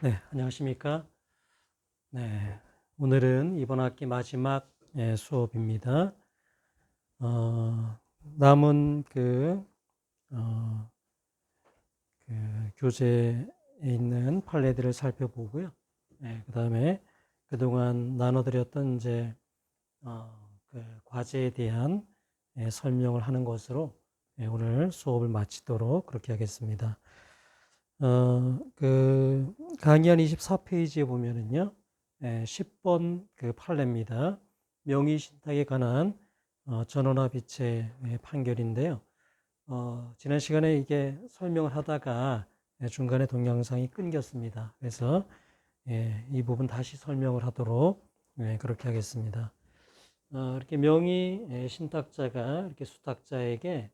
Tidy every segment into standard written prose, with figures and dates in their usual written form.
네, 안녕하십니까? 네, 오늘은 이번 학기 마지막 수업입니다. 남은 어, 그 교재에 있는 판례들을 살펴보고요. 그 다음에 그동안 나눠드렸던 그 과제에 대한 설명을 하는 것으로 오늘 수업을 마치도록 그렇게 하겠습니다. 강의한 24페이지에 보면은요, 10번 그 판례입니다. 명의신탁에 관한 전원합의체 판결인데요. 지난 시간에 이게 설명을 하다가 중간에 동영상이 끊겼습니다. 그래서 이 부분 다시 설명을 하도록 그렇게 하겠습니다. 이렇게 명의 신탁자가 이렇게 수탁자에게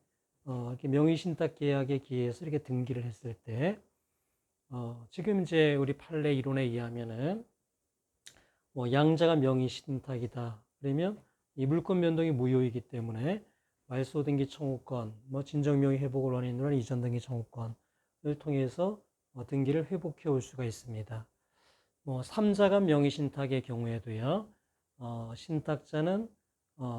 이렇게 명의신탁 계약에 기해서 이렇게 등기를 했을 때 지금 이제 우리 판례 이론에 의하면은 뭐 양자가 명의신탁이다. 그러면 이 물권 변동이 무효이기 때문에 말소 등기 청구권, 뭐 진정 명의 회복을 원인으로 한 이전 등기 청구권을 통해서 등기를 회복해 올 수가 있습니다. 뭐 3자간 명의신탁의 경우에도요. 신탁자는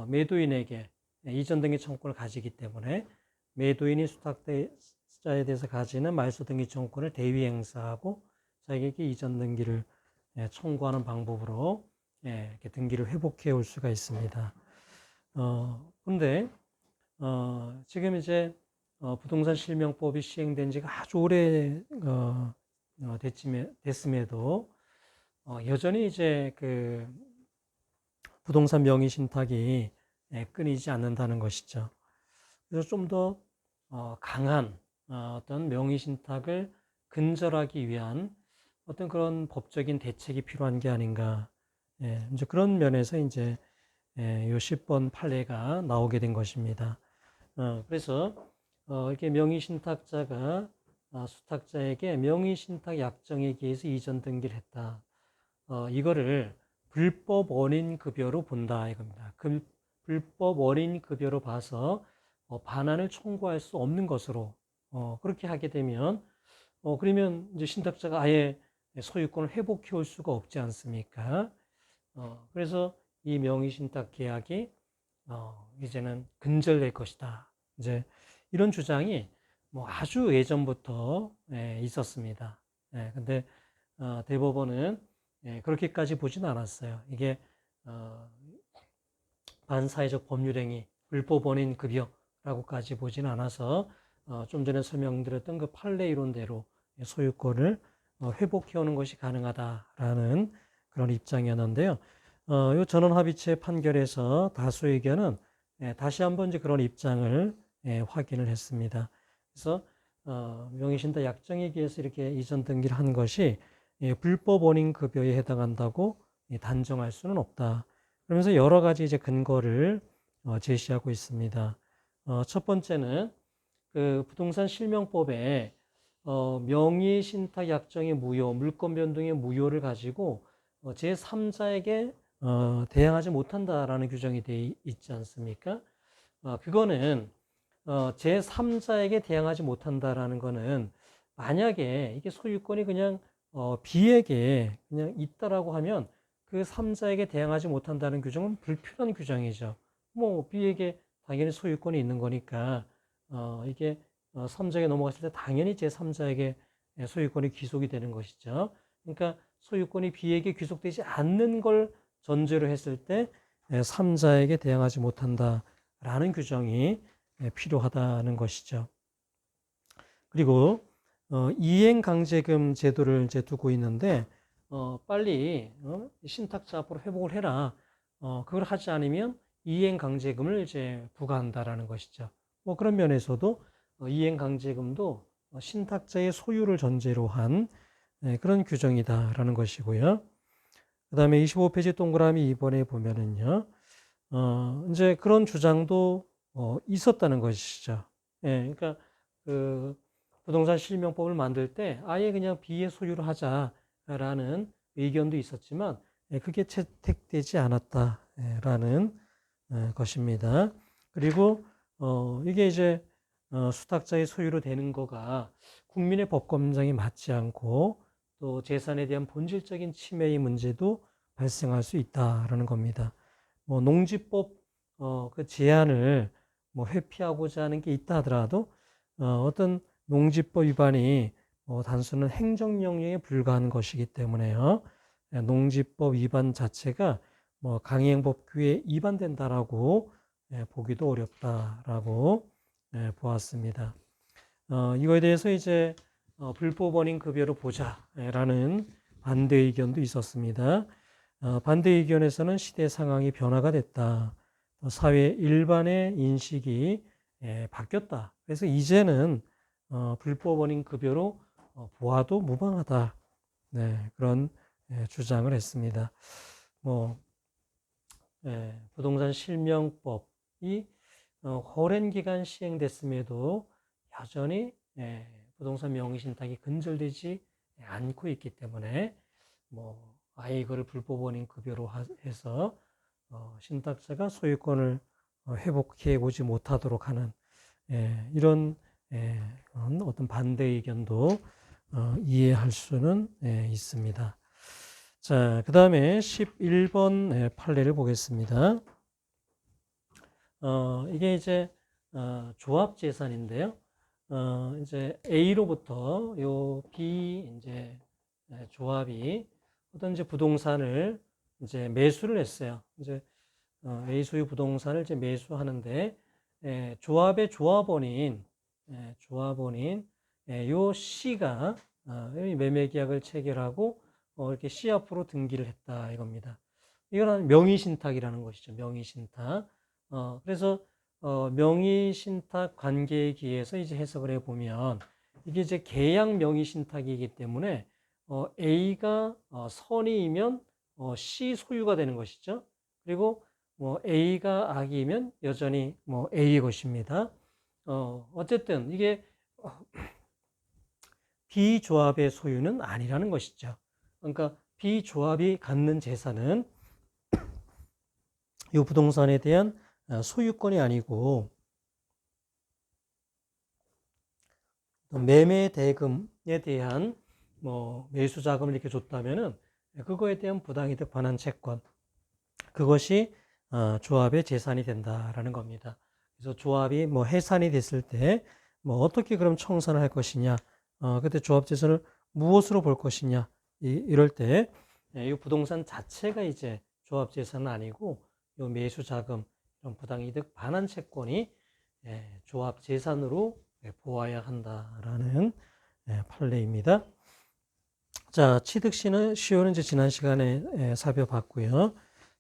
매도인에게 이전 등기 청구권을 가지기 때문에 매도인이 수탁자에 대해서 가지는 말소 등기 청구권을 대위 행사하고 자기에게 이전 등기를 청구하는 방법으로 이렇게 등기를 회복해 올 수가 있습니다. 근데 지금 이제 부동산 실명법이 시행된 지가 아주 오래 됐음에도 여전히 이제 그 부동산 명의 신탁이 끊이지 않는다는 것이죠. 그래서 좀 더 강한 어떤 명의 신탁을 근절하기 위한 어떤 그런 법적인 대책이 필요한 게 아닌가. 이제 그런 면에서 이제 요 10번 판례가 나오게 된 것입니다. 그래서 이렇게 명의 신탁자가 수탁자에게 명의 신탁 약정에 기해서 이전 등기를 했다. 이거를 불법 원인 급여로 본다 이겁니다. 불법 원인 급여로 봐서 반환을 청구할 수 없는 것으로 그렇게 하게 되면 그러면 이제 신탁자가 아예 소유권을 회복해 올 수가 없지 않습니까? 그래서 이 명의신탁 계약이 이제는 근절될 것이다. 이제 이런 주장이 뭐 아주 예전부터 있었습니다. 근데 대법원은 그렇게까지 보진 않았어요. 이게 반사회적 법률행위, 불법 원인 급여라고까지 보진 않아서 좀 전에 설명드렸던 그 판례 이론대로 소유권을 회복해 오는 것이 가능하다라는 그런 입장이었는데요. 이 전원합의체 판결에서 다수 의견은 다시 한번 이제 그런 입장을 확인을 했습니다. 그래서 명의신탁 약정에 의해서 이렇게 이전 등기를 한 것이 불법 원인 급여에 해당한다고 단정할 수는 없다. 그러면서 여러 가지 이제 근거를 제시하고 있습니다. 첫 번째는 그 부동산 실명법에 명의 신탁 약정의 무효, 물권 변동의 무효를 가지고 제3자에게 대항하지 못한다라는 규정이 되어 있지 않습니까? 그거는 제3자에게 대항하지 못한다라는 거는 만약에 이게 소유권이 그냥 B에게 그냥 있다라고 하면 그 3자에게 대항하지 못한다는 규정은 불필요한 규정이죠. 뭐 B에게 당연히 소유권이 있는 거니까 이게 3자에게 넘어갔을 때 당연히 제3자에게 소유권이 귀속이 되는 것이죠. 그러니까 소유권이 B에게 귀속되지 않는 걸 전제로 했을 때 3자에게 대항하지 못한다라는 규정이 필요하다는 것이죠. 그리고 이행강제금 제도를 이제 두고 있는데 빨리 신탁자 앞으로 회복을 해라. 그걸 하지 않으면 이행강제금을 이제 부과한다라는 것이죠. 뭐 그런 면에서도 이행강제금도 신탁자의 소유를 전제로 한 그런 규정이다라는 것이고요. 그 다음에 25페이지 동그라미 2번에 보면은요, 이제 그런 주장도 있었다는 것이죠. 그러니까 그 부동산 실명법을 만들 때 아예 그냥 비의 소유로 하자라는 의견도 있었지만 그게 채택되지 않았다라는 것입니다. 그리고 이게 이제 수탁자의 소유로 되는 거가 국민의 법권장이 맞지 않고 또 재산에 대한 본질적인 침해의 문제도 발생할 수 있다라는 겁니다. 뭐 농지법 그 제한을 뭐 회피하고자 하는 게 있다 하더라도 어떤 농지법 위반이 단순한 행정명령에 불과한 것이기 때문에요. 농지법 위반 자체가 뭐 강행법규에 위반된다라고 보기도 어렵다라고 보았습니다. 이거에 대해서 이제 불법 원인 급여로 보자라는 반대 의견도 있었습니다. 반대 의견에서는 시대 상황이 변화가 됐다. 사회 일반의 인식이 바뀌었다. 그래서 이제는 불법 원인 급여로 보아도 무방하다. 네, 그런 주장을 했습니다. 뭐 부동산 실명법이 오랜 기간 시행됐음에도 여전히 부동산 명의신탁이 근절되지 않고 있기 때문에 뭐 이거를 불법 원인 급여로 해서 신탁자가 소유권을 회복해 오지 못하도록 하는 이런 어떤 반대 의견도 이해할 수는 있습니다. 자, 그 다음에 11번 판례를 보겠습니다. 이게 이제 조합재산인데요. 이제 A로부터 요 B 이제 조합이 어떤 이제 부동산을 이제 매수를 했어요. 이제 A 소유 부동산을 이제 매수하는데 조합의 조합원인 요 C가 매매 계약을 체결하고 이렇게 C 앞으로 등기를 했다 이겁니다. 이건 명의신탁이라는 것이죠. 명의신탁. 그래서 명의신탁 관계에 기해서 이제 해석을 해보면 이게 이제 계약 명의신탁이기 때문에 A가 선의이면 C 소유가 되는 것이죠. 그리고 뭐 A가 악이면 여전히 뭐 A의 것입니다. 어쨌든 이게 B조합의 소유는 아니라는 것이죠. 그러니까 B조합이 갖는 재산은 이 부동산에 대한 소유권이 아니고 매매 대금에 대한 뭐 매수 자금을 이렇게 줬다면은 그거에 대한 부당이득 반환 채권 그것이 조합의 재산이 된다라는 겁니다. 그래서 조합이 뭐 해산이 됐을 때 뭐 어떻게 그럼 청산을 할 것이냐, 그때 조합 재산을 무엇으로 볼 것이냐 이럴 때 이 부동산 자체가 이제 조합 재산은 아니고 이 매수 자금 이런 부당이득 반환 채권이 조합 재산으로 보아야 한다라는 판례입니다. 자, 취득 시효는 이제 지난 시간에 살펴봤고요.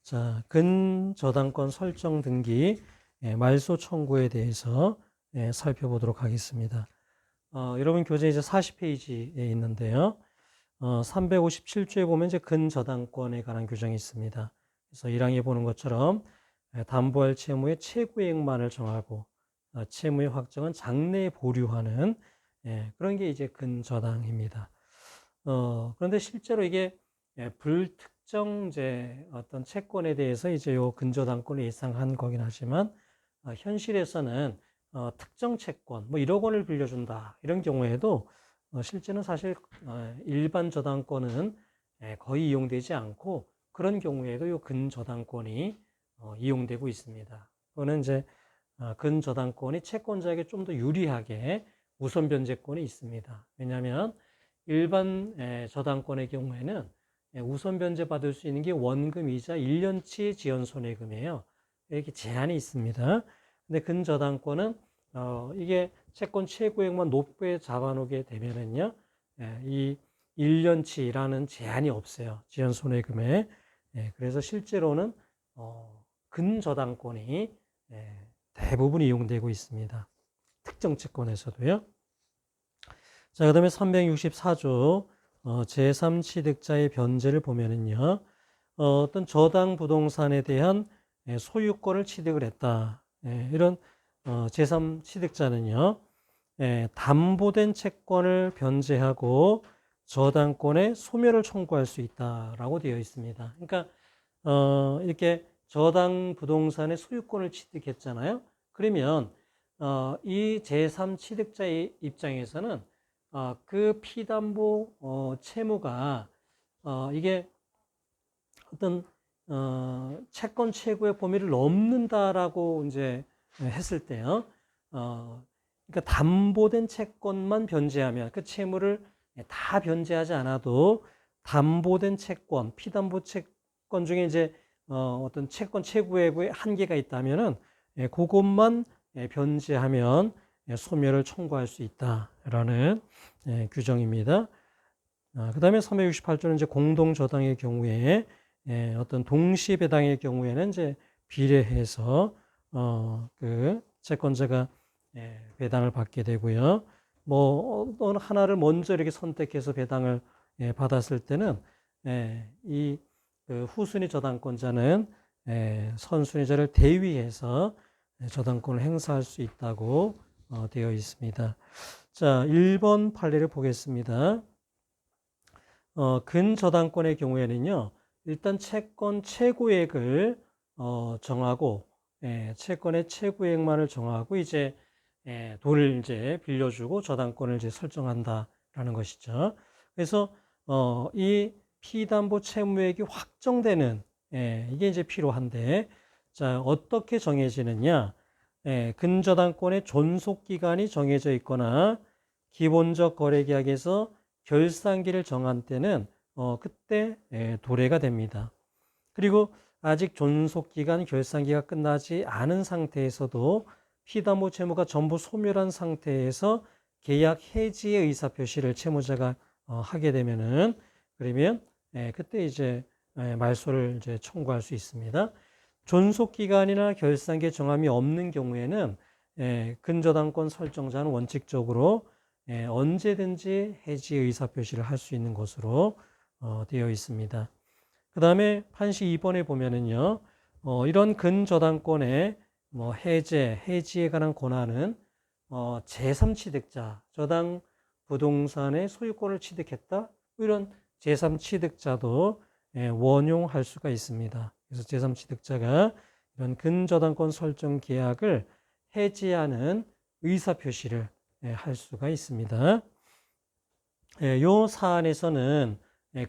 자, 근저당권 설정 등기 말소 청구에 대해서 살펴보도록 하겠습니다. 여러분 교재 이제 40페이지에 있는데요. 357조에 보면 이제 근저당권에 관한 규정이 있습니다. 그래서 1항에 보는 것처럼 담보할 채무의 최고액만을 정하고 채무의 확정은 장래에 보류하는 그런 게 이제 근저당입니다. 그런데 실제로 이게 불특정 어떤 채권에 대해서 이제 요 근저당권을 예상한 거긴 하지만 현실에서는 특정 채권 뭐 1억 원을 빌려준다 이런 경우에도 실제는 사실 일반 저당권은 거의 이용되지 않고 그런 경우에도 요 근저당권이 이용되고 있습니다. 그거는 이제 근저당권이 채권자에게 좀 더 유리하게 우선 변제권이 있습니다. 왜냐하면 일반 저당권의 경우에는 우선 변제 받을 수 있는 게 원금이자 1년치 지연손해금이에요. 이렇게 제한이 있습니다. 근데 근저당권은 이게 채권 최고액만 높게 잡아놓게 되면은요, 이 1년치라는 제한이 없어요. 지연손해금에. 그래서 실제로는 근저당권이 대부분 이용되고 있습니다. 특정 채권에서도요. 자, 그 다음에 364조 제3취득자의 변제를 보면은요, 어떤 저당 부동산에 대한 소유권을 취득을 했다. 이런 제3취득자는요, 담보된 채권을 변제하고 저당권의 소멸을 청구할 수 있다라고 되어 있습니다. 그러니까 이렇게 저당 부동산의 소유권을 취득했잖아요. 그러면 이 제3취득자의 입장에서는 그 피담보 채무가 이게 어떤 채권 채구의 범위를 넘는다라고 이제 했을 때요. 그러니까 담보된 채권만 변제하면 그 채무를 다 변제하지 않아도 담보된 채권, 피담보 채권 중에 이제 어떤 채권 채구액의 한계가 있다면은 그것만 변제하면 소멸을 청구할 수 있다라는 규정입니다. 그 다음에 368조는 이제 공동저당의 경우에 어떤 동시배당의 경우에는 이제 비례해서 그 채권자가 배당을 받게 되고요. 뭐 어느 하나를 먼저 이렇게 선택해서 배당을 받았을 때는 그 후순위 저당권자는 선순위자를 대위해서 저당권을 행사할 수 있다고 되어 있습니다. 자, 1번 판례를 보겠습니다. 근저당권의 경우에는요, 일단 채권 최고액을 정하고, 채권의 최고액만을 정하고, 이제 돈을 이제 빌려주고 저당권을 이제 설정한다라는 것이죠. 그래서 이 피담보 채무액이 확정되는 이게 이제 필요한데, 자, 어떻게 정해지느냐? 근저당권의 존속 기간이 정해져 있거나 기본적 거래계약에서 결산기를 정한 때는 그때 도래가 됩니다. 그리고 아직 존속기간 결산기가 끝나지 않은 상태에서도 피담보 채무가 전부 소멸한 상태에서 계약 해지의 의사표시를 채무자가 하게 되면은 그러면 그때 이제 말소를 이제 청구할 수 있습니다. 존속기간이나 결산기 정함이 없는 경우에는 근저당권 설정자는 원칙적으로 언제든지 해지 의사표시를 할 수 있는 것으로 되어 있습니다. 그 다음에 판시 2번에 보면은요, 이런 근저당권의 뭐 해지에 관한 권한은 제3취득자, 저당 부동산의 소유권을 취득했다, 이런 제3취득자도 원용할 수가 있습니다. 그래서 제3취득자가 이런 근저당권 설정 계약을 해지하는 의사표시를 할 수가 있습니다. 이 사안에서는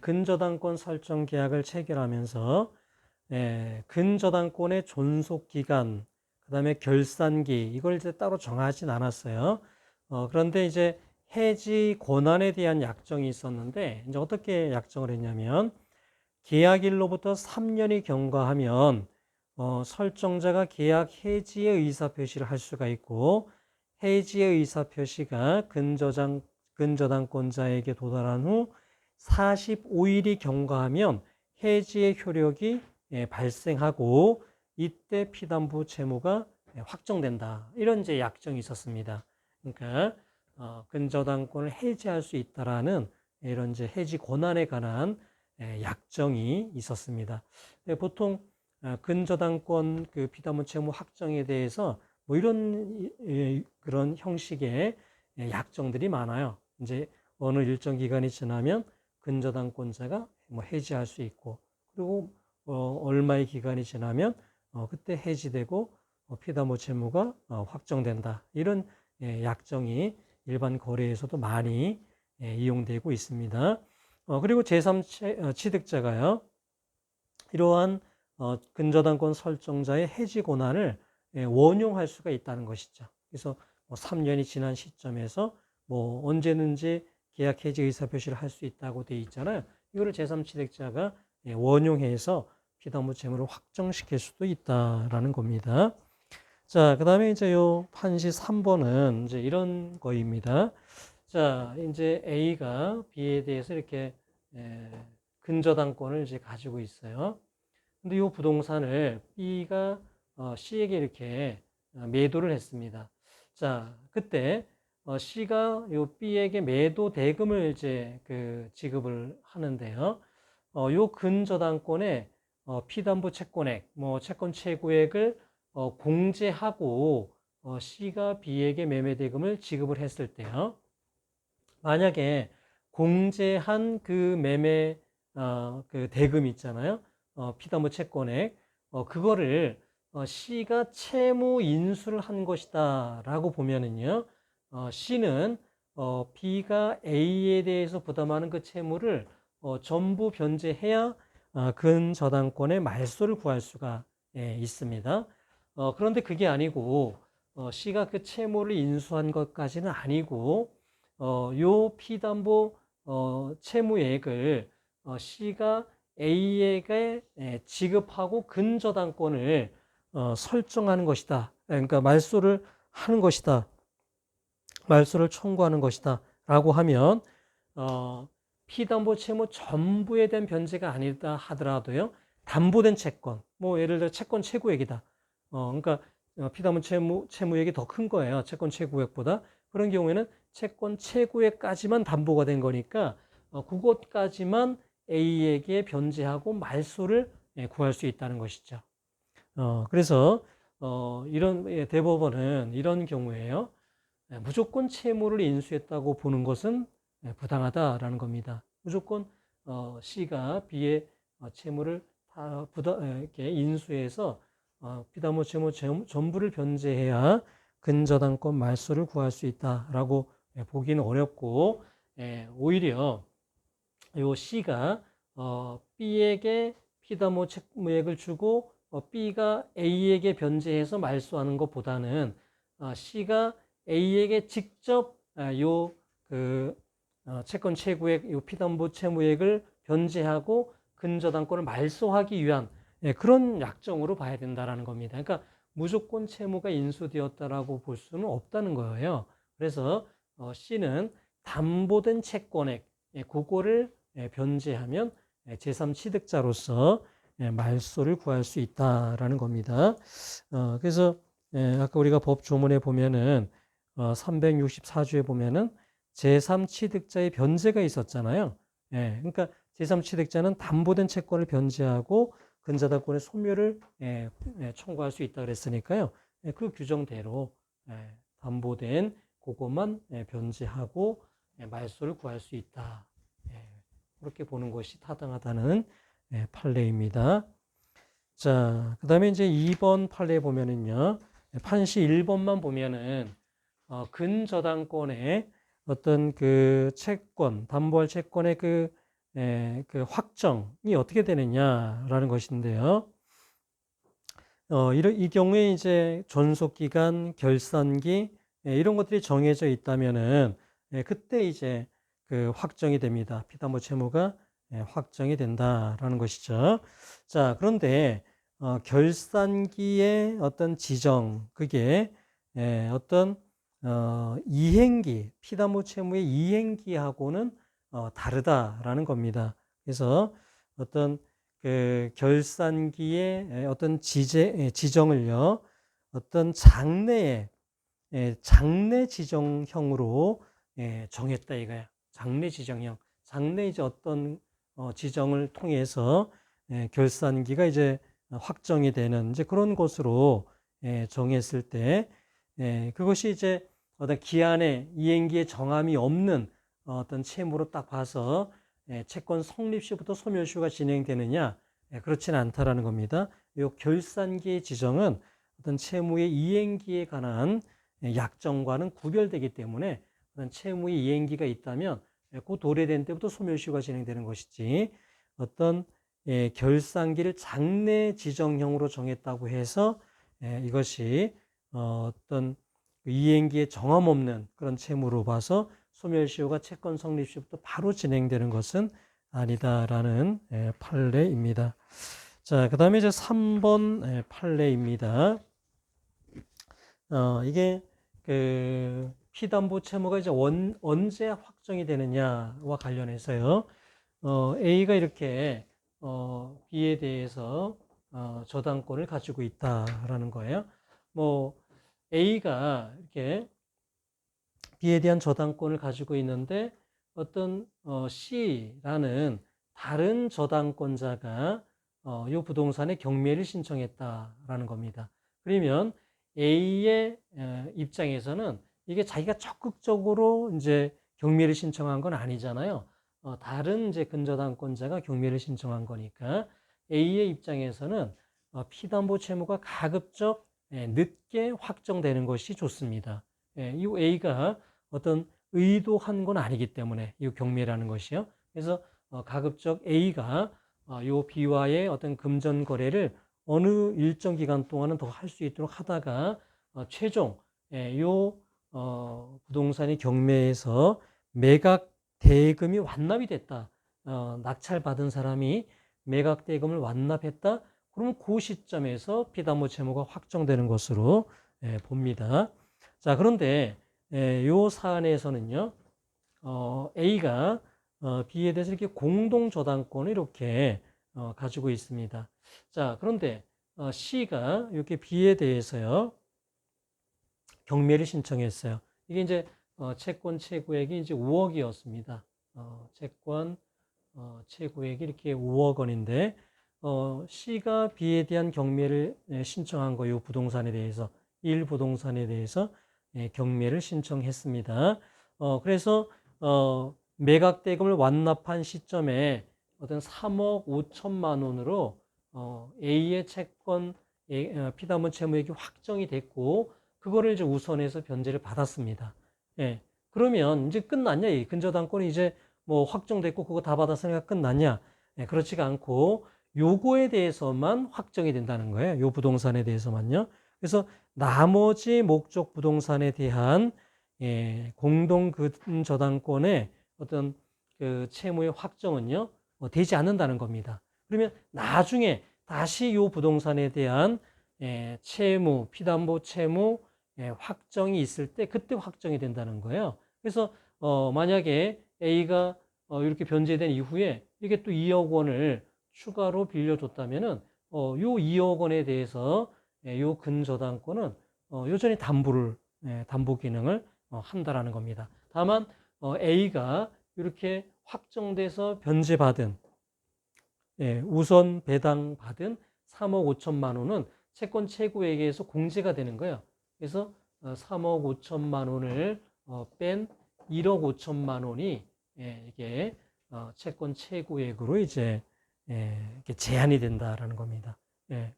근저당권 설정 계약을 체결하면서 근저당권의 존속기간, 그 다음에 결산기, 이걸 이제 따로 정하진 않았어요. 그런데 이제 해지 권한에 대한 약정이 있었는데, 이제 어떻게 약정을 했냐면, 계약일로부터 3년이 경과하면 설정자가 계약 해지의 의사표시를 할 수가 있고, 해지의 의사표시가 근저당권자에게 도달한 후 45일이 경과하면 해지의 효력이 발생하고 이때 피담보 채무가 확정된다. 이런 이제 약정이 있었습니다. 그러니까 근저당권을 해지할 수 있다라는 이런 이제 해지 권한에 관한 약정이 있었습니다. 보통 근저당권 그 피담보 채무 확정에 대해서 뭐 이런 그런 형식의 약정들이 많아요. 이제 어느 일정 기간이 지나면 근저당권자가 뭐 해지할 수 있고, 그리고 얼마의 기간이 지나면 그때 해지되고 피담보 채무가 확정된다. 이런 약정이 일반 거래에서도 많이 이용되고 있습니다. 그리고 제3취득자가요, 이러한 근저당권 설정자의 해지 권한을 원용할 수가 있다는 것이죠. 그래서 뭐 3년이 지난 시점에서 뭐 언제든지 계약 해지 의사표시를 할 수 있다고 되어 있잖아요. 이거를 제3취득자가 원용해서 피담보 채무를 확정시킬 수도 있다라는 겁니다. 자, 그 다음에 이제 요 판시 3번은 이제 이런 거입니다. 자, 이제 A가 B에 대해서 이렇게 근저당권을 이제 가지고 있어요. 근데 이 부동산을 B가 C에게 이렇게 매도를 했습니다. 자, 그때 C가 요 B에게 매도 대금을 이제 그 지급을 하는데요. 요 근저당권의 피담보 채권액, 뭐 채권 최고액을 공제하고 C가 B에게 매매 대금을 지급을 했을 때요. 만약에 공제한 그 매매 그 대금 있잖아요. 피담보 채권액, 그거를 C가 채무 인수를 한 것이다 라고 보면은요, C는 B가 A에 대해서 부담하는 그 채무를 전부 변제해야 근저당권의 말소를 구할 수가 있습니다. 그런데 그게 아니고 C가 그 채무를 인수한 것까지는 아니고 요 피담보 채무액을 C가 A에게 지급하고 근저당권을 설정하는 것이다. 그러니까 말소를 하는 것이다. 말소를 청구하는 것이다. 라고 하면 피담보 채무 전부에 대한 변제가 아니다 하더라도요. 담보된 채권, 뭐 예를 들어 채권 최고액이다. 그러니까 피담보 채무액이 더 큰 거예요. 채권 최고액보다. 그런 경우에는 채권 최고액까지만 담보가 된 거니까 그것까지만 A에게 변제하고 말소를 구할 수 있다는 것이죠. 그래서 이런 대법원은 이런 경우에요. 무조건 채무를 인수했다고 보는 것은 부당하다라는 겁니다. 무조건 C가 B의 채무를 다 이렇게 인수해서 피담보 채무 전부를 변제해야 근저당권 말소를 구할 수 있다라고 보기는 어렵고, 오히려 요 C가 B에게 피담보 채무액을 주고 B가 A에게 변제해서 말소하는 것보다는 C가 A에게 직접 채권 최고액 요 피담보 채무액을 변제하고 근저당권을 말소하기 위한 그런 약정으로 봐야 된다라는 겁니다. 그러니까 무조건 채무가 인수되었다라고 볼 수는 없다는 거예요. 그래서 C는 담보된 채권액 그거를 변제하면 제3취득자로서 말소를 구할 수 있다라는 겁니다. 그래서 아까 우리가 법 조문에 보면은 364조에 보면은 제3취득자의 변제가 있었잖아요. 그러니까 제3취득자는 담보된 채권을 변제하고 근저당권의 소멸을 청구할 수 있다 그랬으니까요. 그 규정대로 담보된 그것만 변제하고 말소를 구할 수 있다. 그렇게 보는 것이 타당하다는 판례입니다. 자, 그 다음에 이제 2번 판례 보면은요. 판시 1번만 보면은 근저당권의 어떤 그 채권, 담보할 채권의 그 확정이 어떻게 되느냐라는 것인데요. 이 경우에 이제 존속기간, 결산기, 이런 것들이 정해져 있다면은, 그때 이제 그 확정이 됩니다. 피담보 채무가 확정이 된다라는 것이죠. 자, 그런데, 결산기의 어떤 지정, 그게, 어떤, 이행기, 피담보 채무의 이행기하고는 다르다라는 겁니다. 그래서 어떤 그 결산기의 어떤 지정을요, 어떤 장래 지정형으로 정했다 이거야. 장래 지정형. 장래 이제 어떤 지정을 통해서 결산기가 이제 확정이 되는 이제 그런 것으로 정했을 때 그것이 이제 어떤 기한에 이행기에 정함이 없는 어떤 채무로 딱 봐서 채권 성립시부터 소멸시효가 진행되느냐? 그렇지는 않다라는 겁니다. 이 결산기의 지정은 어떤 채무의 이행기에 관한 약정과는 구별되기 때문에 어떤 채무의 이행기가 있다면 그 도래된 때부터 소멸시효가 진행되는 것이지 어떤 결산기를 장래 지정형으로 정했다고 해서 이것이 어떤 이행기에 정함 없는 그런 채무로 봐서 소멸시효가 채권 성립시부터 바로 진행되는 것은 아니다라는 판례입니다. 자, 그 다음에 이제 3번 판례입니다. 이게 그 피담보 채무가 이제 언제 확정이 되느냐와 관련해서요. A가 이렇게 B에 대해서 저당권을 가지고 있다라는 거예요. 뭐 A가 이렇게 B에 대한 저당권을 가지고 있는데 어떤 C라는 다른 저당권자가 이 부동산의 경매를 신청했다라는 겁니다. 그러면 A의 입장에서는 이게 자기가 적극적으로 이제 경매를 신청한 건 아니잖아요. 다른 이제 근저당권자가 경매를 신청한 거니까 A의 입장에서는 피담보 채무가 가급적 늦게 확정되는 것이 좋습니다. 이 A가 어떤 의도한 건 아니기 때문에 이 경매라는 것이요. 그래서 가급적 A가 요 B와의 어떤 금전 거래를 어느 일정 기간 동안은 더 할 수 있도록 하다가 최종 요 부동산이 경매에서 매각 대금이 완납이 됐다. 낙찰받은 사람이 매각 대금을 완납했다. 그러면 그 시점에서 피담보 채무가 확정되는 것으로 봅니다. 자, 그런데 요 사안에서는요, A가 B에 대해서 이렇게 공동 저당권을 이렇게 가지고 있습니다. 자, 그런데 C가 이렇게 B에 대해서요, 경매를 신청했어요. 이게 이제 채권 채구액이 이제 5억이었습니다. 채권 채구액이 이렇게 5억 원인데 C가 B에 대한 경매를 신청한 거요. 부동산에 대해서 1부동산에 대해서 경매를 신청했습니다. 그래서 매각 대금을 완납한 시점에 어떤 3억 5천만 원으로 A의 채권 피담보 채무액이 확정이 됐고 그거를 이제 우선해서 변제를 받았습니다. 예. 그러면 이제 끝났냐? 이 근저당권이 이제 뭐 확정됐고 그거 다 받았으니까 끝났냐? 예, 그렇지가 않고 요거에 대해서만 확정이 된다는 거예요. 요 부동산에 대해서만요. 그래서 나머지 목적 부동산에 대한 공동 근저당권의 어떤 그 채무의 확정은요 되지 않는다는 겁니다. 그러면 나중에 다시 요 부동산에 대한 채무, 피담보 채무 확정이 있을 때 그때 확정이 된다는 거예요. 그래서 만약에 A가 이렇게 변제된 이후에 이게 또 2억 원을 추가로 빌려줬다면은 요 2억 원에 대해서 요 근저당권은 여전히 담보 기능을 한다라는 겁니다. 다만 A가 이렇게 확정돼서 변제받은 우선 배당받은 3억 5천만 원은 채권 채구액에서 공제가 되는 거예요. 그래서 3억 5천만 원을 뺀 1억 5천만 원이 이게 채권 채구액으로 이제 이렇게 제한이 된다라는 겁니다.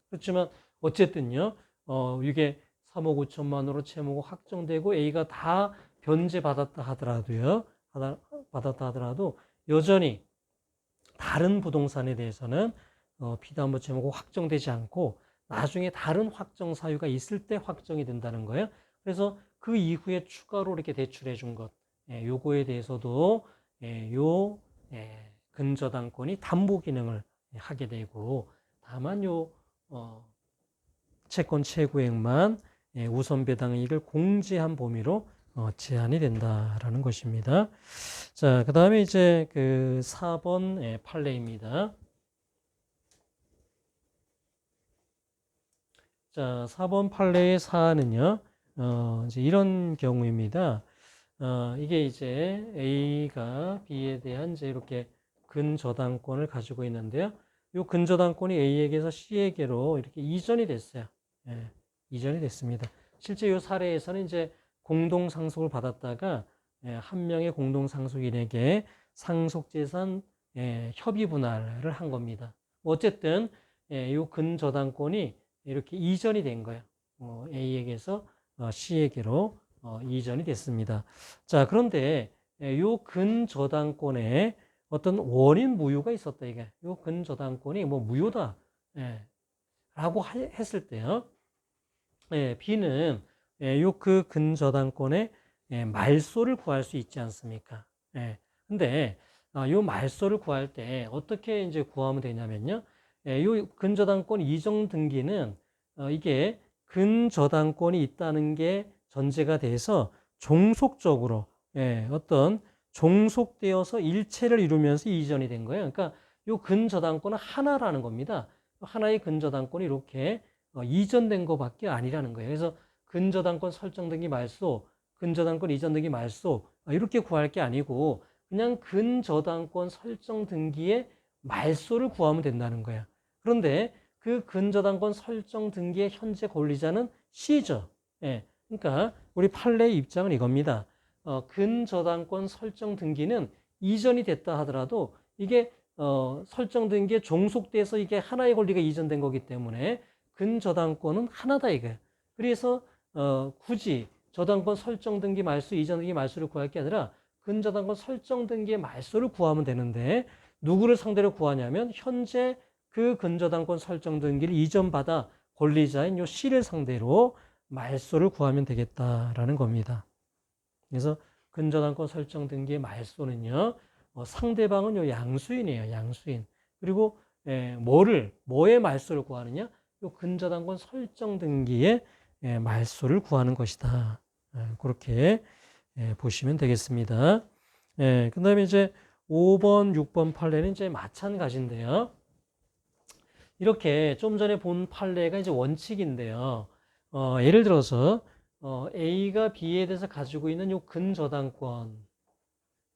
그렇지만 어쨌든요, 이게 3억 5천만 원으로 채무가 확정되고 A가 다 변제받았다 하더라도 여전히 다른 부동산에 대해서는 피담보 채무가 확정되지 않고 나중에 다른 확정 사유가 있을 때 확정이 된다는 거예요. 그래서 그 이후에 추가로 이렇게 대출해 준 것, 요거에 대해서도 요 근저당권이 담보 기능을 하게 되고 다만 요 채권 채구액만 우선 배당 이익을 공제한 범위로 제한이 된다라는 것입니다. 자, 그 다음에 이제 그 4번 판례입니다. 자, 4번 판례의 사안은요, 이제 이런 경우입니다. 이게 이제 A가 B에 대한 이제 이렇게 근저당권을 가지고 있는데요. 이 근저당권이 A에게서 C에게로 이렇게 이전이 됐어요. 이전이 됐습니다. 실제 이 사례에서는 이제 공동 상속을 받았다가 한 명의 공동 상속인에게 상속재산 협의 분할을 한 겁니다. 어쨌든 이 근저당권이 이렇게 이전이 된 거예요. A에게서 C에게로 이전이 됐습니다. 자, 그런데 이 근저당권에 어떤 원인 무효가 있었다 이게. 이 근저당권이 뭐 무효다 라고 했을 때요. B는 그 근저당권의 말소를 구할 수 있지 않습니까? 근데 이 말소를 구할 때 어떻게 이제 구하면 되냐면요. 이 근저당권 이전 등기는 이게 근저당권이 있다는 게 전제가 돼서 종속적으로 어떤 종속되어서 일체를 이루면서 이전이 된 거예요. 그러니까 이 근저당권은 하나라는 겁니다. 하나의 근저당권이 이렇게 이전된 것밖에 아니라는 거예요. 그래서 근저당권 설정 등기 말소, 근저당권 이전 등기 말소 이렇게 구할 게 아니고 그냥 근저당권 설정 등기의 말소를 구하면 된다는 거예요. 그런데 그 근저당권 설정 등기의 현재 권리자는 C죠. 그러니까 우리 판례의 입장은 이겁니다. 근저당권 설정 등기는 이전이 됐다 하더라도 이게 설정 등기에 종속돼서 이게 하나의 권리가 이전된 거기 때문에 근저당권은 하나다 이거예요. 그래서 굳이 저당권 설정 등기 말소, 이전 등기 말소를 구할 게 아니라 근저당권 설정 등기의 말소를 구하면 되는데 누구를 상대로 구하냐면 현재 그 근저당권 설정 등기를 이전받아 권리자인 요 C를 상대로 말소를 구하면 되겠다라는 겁니다. 그래서 근저당권 설정 등기의 말소는요, 상대방은 요 양수인이에요. 양수인. 그리고 뭐의 말소를 구하느냐? 요 근저당권 설정 등기의 말소를 구하는 것이다. 그렇게 보시면 되겠습니다. 그 다음에 이제 5번, 6번 판례는 이제 마찬가지인데요. 이렇게 좀 전에 본 판례가 이제 원칙인데요. 예를 들어서 A가 B에 대해서 가지고 있는 요 근저당권,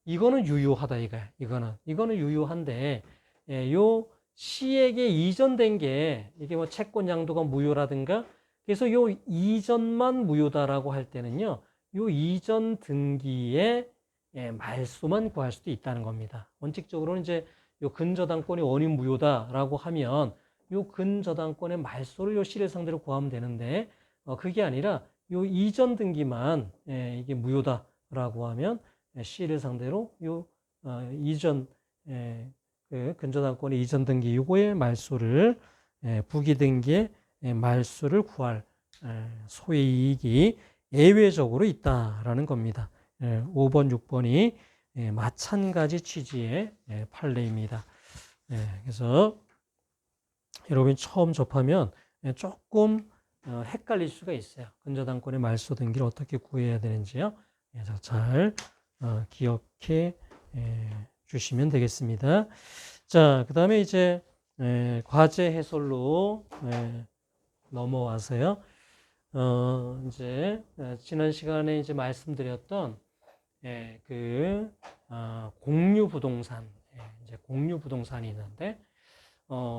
이거는 유효하다 이거는 유효한데 요 C에게 이전된 게 이게 뭐 채권 양도가 무효라든가 그래서 요 이전만 무효다라고 할 때는요, 요 이전 등기의 말소만 구할 수도 있다는 겁니다. 원칙적으로는 이제 요 근저당권이 원인 무효다라고 하면 요 근저당권의 말소를 요 C를 상대로 구하면 되는데 그게 아니라 요 이전 등기만 이게 무효다라고 하면 C를 상대로 요 이전 그 근저당권의 이전 등기 요거의 말소를 부기 등기의 말소를 구할 소의 이익이 예외적으로 있다라는 겁니다. 5번, 6번이 마찬가지 취지의 판례입니다. 그래서 여러분이 처음 접하면 조금 헷갈릴 수가 있어요. 근저당권의 말소 등기를 어떻게 구해야 되는지요. 잘 기억해 주시면 되겠습니다. 자, 그 다음에 이제 과제 해설로 넘어와서요. 이제 지난 시간에 이제 말씀드렸던 공유 부동산, 이제 공유 부동산이 있는데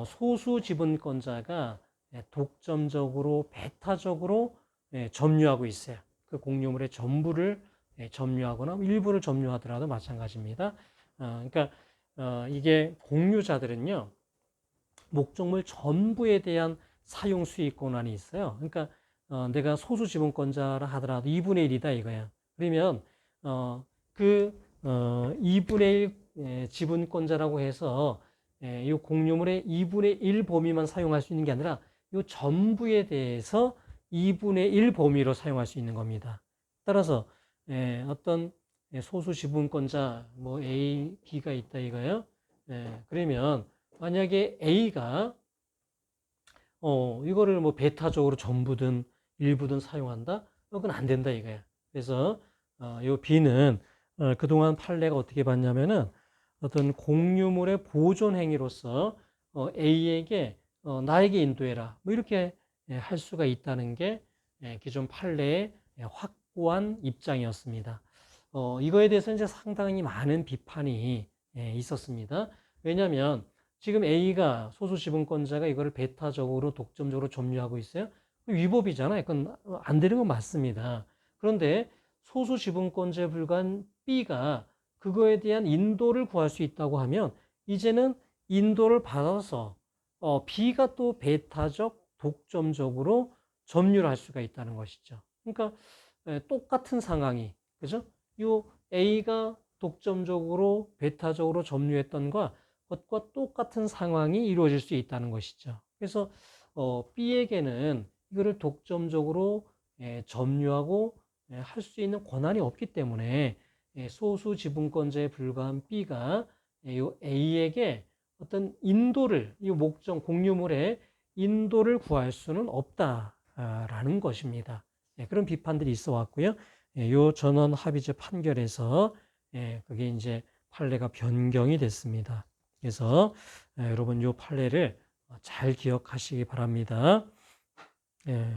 소수 지분권자가 독점적으로 배타적으로 점유하고 있어요. 그 공유물의 전부를 점유하거나 일부를 점유하더라도 마찬가지입니다. 그러니까 이게 공유자들은요, 목적물 전부에 대한 사용 수익 권한이 있어요. 그러니까 내가 소수 지분권자라 하더라도 2분의 1이다 이거야. 그러면 2분의 1 지분권자라고 해서 이 공유물의 2분의 1 범위만 사용할 수 있는 게 아니라 이 전부에 대해서 2분의 1 범위로 사용할 수 있는 겁니다. 따라서 어떤 소수 지분권자 뭐 A, B가 있다 이거예요. 그러면 만약에 A가 이거를 뭐 배타적으로 전부든 일부든 사용한다? 그건 안 된다 이거야. 그래서 요 B는 그동안 판례가 어떻게 봤냐면은 어떤 공유물의 보존 행위로서 A에게 나에게 인도해라 뭐 이렇게 할 수가 있다는 게 기존 판례의 확고한 입장이었습니다. 이거에 대해서 이제 상당히 많은 비판이 있었습니다. 왜냐하면 지금 A가 소수 지분권자가 이거를 배타적으로 독점적으로 점유하고 있어요. 위법이잖아요. 그건 안 되는 건 맞습니다. 그런데 소수 지분권자에 불과한 B가 그거에 대한 인도를 구할 수 있다고 하면 이제는 인도를 받아서 B가 또 배타적 독점적으로 점유를 할 수가 있다는 것이죠. 그러니까 똑같은 상황이 그죠? 이 A가 독점적으로 배타적으로 점유했던 것과 똑같은 상황이 이루어질 수 있다는 것이죠. 그래서 B에게는 이거를 독점적으로 점유하고 할 수 있는 권한이 없기 때문에 소수 지분권자에 불과한 B가 이 A에게 어떤 인도를, 이 목적 공유물의 인도를 구할 수는 없다라는 것입니다. 그런 비판들이 있어 왔고요. 이 전원 합의체 판결에서 그게 이제 판례가 변경이 됐습니다. 그래서 여러분 이 판례를 잘 기억하시기 바랍니다.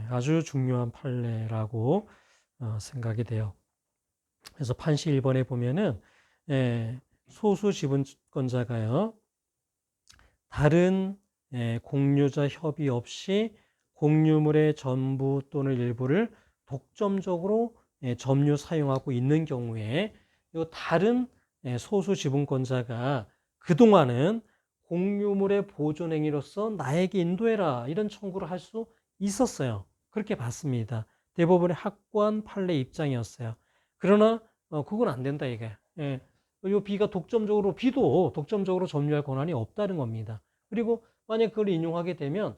아주 중요한 판례라고 생각이 돼요. 그래서 판시 1번에 보면은 소수 지분권자가요, 다른 공유자 협의 없이 공유물의 전부 또는 일부를 독점적으로 점유 사용하고 있는 경우에 이 다른 소수 지분권자가 그동안은 공유물의 보존 행위로서 나에게 인도해라 이런 청구를 할 수 있었어요. 그렇게 봤습니다. 대법원의 확고한 판례 입장이었어요. 그러나 그건 안 된다 이게. 예. 요 B가 B도 독점적으로 점유할 권한이 없다는 겁니다. 그리고 만약 그걸 인용하게 되면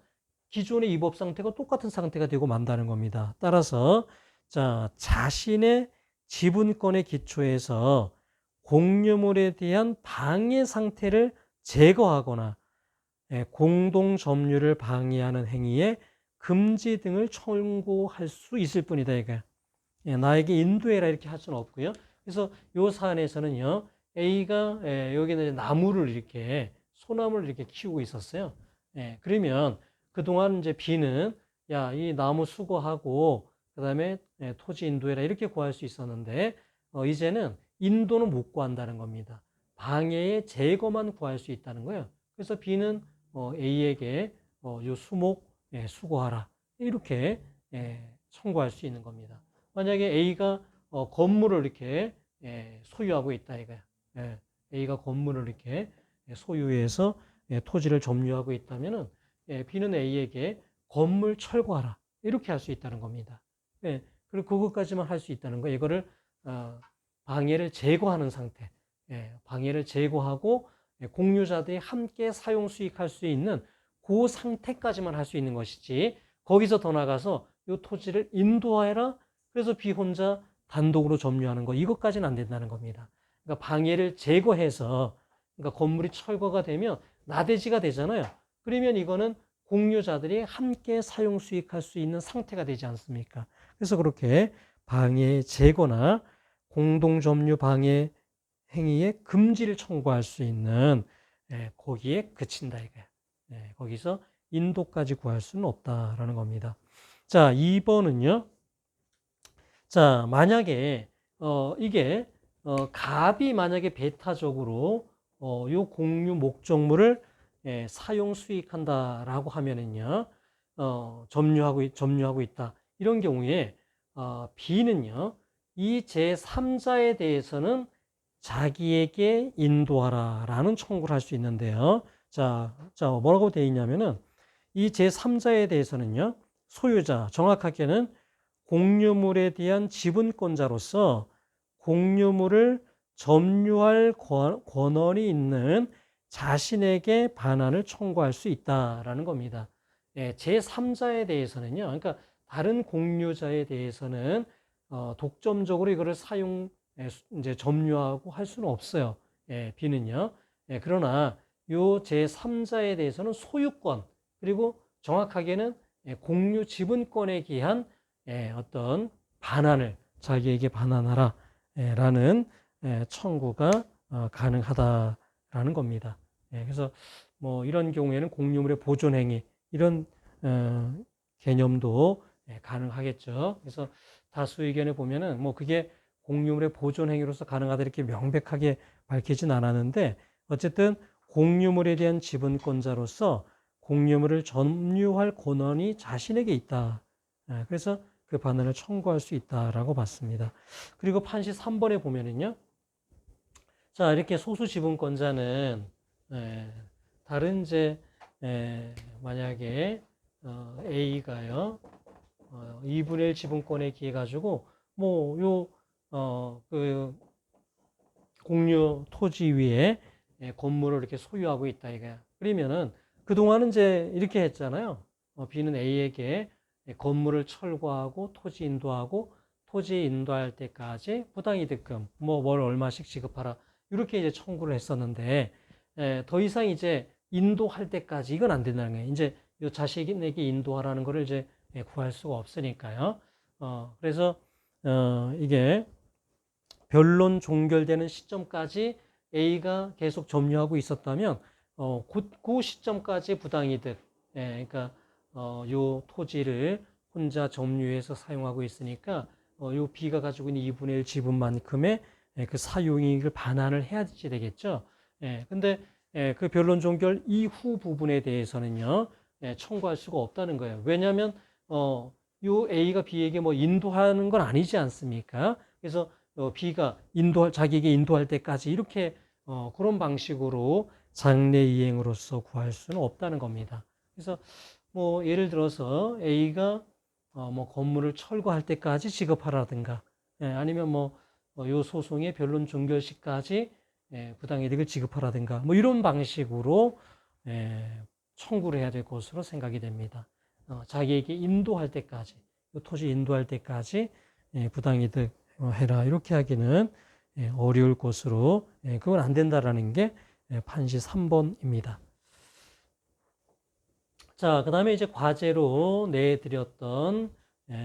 기존의 이 법 상태가 똑같은 상태가 되고 만다는 겁니다. 따라서 자, 자신의 지분권의 기초에서 공유물에 대한 방해 상태를 제거하거나 공동 점유를 방해하는 행위에 금지 등을 청구할 수 있을 뿐이다 이게. 나에게 인도해라 이렇게 할 수는 없고요. 그래서 이 사안에서는요, A가 여기는 나무를 이렇게 소나무를 이렇게 키우고 있었어요. 그러면 그동안 이제 B는 야, 이 나무 수거하고 그다음에 토지 인도해라 이렇게 구할 수 있었는데 이제는 인도는 못 구한다는 겁니다. 방해의 제거만 구할 수 있다는 거예요. 그래서 B는 A에게 요 수목 수거하라 이렇게 청구할 수 있는 겁니다. 만약에 A가 건물을 이렇게 소유하고 있다 이거야. A가 건물을 이렇게 소유해서 토지를 점유하고 있다면은 B는 A에게 건물 철거하라 이렇게 할 수 있다는 겁니다. 그리고 그것까지만 할 수 있다는 거. 이거를 방해를 제거하는 상태. 방해를 제거하고 공유자들이 함께 사용 수익할 수 있는 그 상태까지만 할 수 있는 것이지 거기서 더 나가서 이 토지를 인도하여라. 그래서 B 혼자 단독으로 점유하는 거 이것까지는 안 된다는 겁니다. 그러니까 방해를 제거해서 그러니까 건물이 철거가 되면 나대지가 되잖아요. 그러면 이거는 공유자들이 함께 사용 수익할 수 있는 상태가 되지 않습니까? 그래서 그렇게 방해 제거나 공동 점유 방해 행위의 금지를 청구할 수 있는 거기에 그친다 이거야. 거기서 인도까지 구할 수는 없다라는 겁니다. 자, 2번은요. 자, 만약에 이게 갑이 만약에 배타적으로 요 공유 목적물을 사용 수익한다라고 하면은요. 점유하고 있다. 이런 경우에 B는요. 이 제3자에 대해서는 자기에게 인도하라라는 청구를 할 수 있는데요. 자, 뭐라고 되어 있냐면은 이 제3자에 대해서는요. 소유자, 정확하게는 공유물에 대한 지분권자로서 공유물을 점유할 권한이 있는 자신에게 반환을 청구할 수 있다라는 겁니다. 제3자에 대해서는요. 그러니까 다른 공유자에 대해서는 독점적으로 이거를 이제 점유하고 할 수는 없어요. B는요. 그러나 요 제3자에 대해서는 소유권 그리고 정확하게는 공유 지분권에 기한 어떤 반환을 자기에게 반환하라 라는 청구가 가능하다라는 겁니다. 그래서 뭐 이런 경우에는 공유물의 보존행위 이런 개념도 가능하겠죠. 그래서 다수 의견에 보면은 뭐 그게 공유물의 보존행위로서 가능하다 이렇게 명백하게 밝히진 않았는데 어쨌든 공유물에 대한 지분권자로서 공유물을 점유할 권한이 자신에게 있다. 그래서 그 반환을 청구할 수 있다라고 봤습니다. 그리고 판시 3번에 보면은요. 자, 이렇게 소수 지분권자는 다른 만약에 A가요. 2분의 1 지분권에 기해 가지고 그 공유 토지 위에 건물을 이렇게 소유하고 있다 이거야. 그러면은 그동안은 이제 이렇게 했잖아요. B는 A에게 건물을 철거하고 토지 인도할 때까지 부당이득금 뭘 얼마씩 지급하라 이렇게 이제 청구를 했었는데 더 이상 이제 인도할 때까지 이건 안 된다는 거예요. 이제 요 자식에게 인도하라는 거를 이제 구할 수가 없으니까요. 그래서 이게 변론 종결되는 시점까지 A가 계속 점유하고 있었다면 그 시점까지 부당이득 그러니까 요 토지를 혼자 점유해서 사용하고 있으니까 요 B가 가지고 있는 2분의 1 지분만큼의 그 사용이익을 반환을 해야 되겠죠. 근데 그 변론 종결 이후 부분에 대해서는요 청구할 수가 없다는 거예요. 왜냐하면 요 A가 B에게 뭐 인도하는 건 아니지 않습니까? 그래서 B가 자기에게 인도할 때까지 이렇게 그런 방식으로 장래 이행으로서 구할 수는 없다는 겁니다. 그래서 뭐 예를 들어서 A가 뭐 건물을 철거할 때까지 지급하라든가, 아니면 요 소송의 변론 종결 시까지 부당이득을 지급하라든가, 뭐 이런 방식으로 청구를 해야 될 것으로 생각이 됩니다. 자기에게 인도할 때까지, 요 토지 인도할 때까지 부당이득 해라 이렇게 하기는 어려울 것으로, 그건 안 된다라는 게 판시 3번입니다. 자, 그 다음에 이제 과제로 내드렸던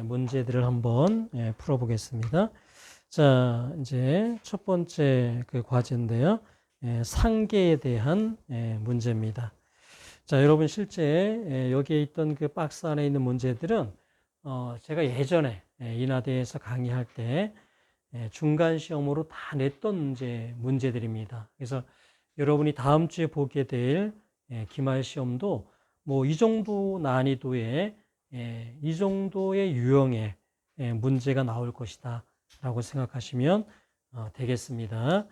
문제들을 한번 풀어보겠습니다. 자, 이제 첫 번째 그 과제인데요. 상계에 대한 문제입니다. 자, 여러분 실제 여기에 있던 그 박스 안에 있는 문제들은 제가 예전에 인하대에서 강의할 때 중간 시험으로 다 냈던 문제들입니다. 그래서 여러분이 다음 주에 보게 될 기말 시험도 뭐 이 정도 난이도의 이 정도의 유형의 문제가 나올 것이다 라고 생각하시면 되겠습니다.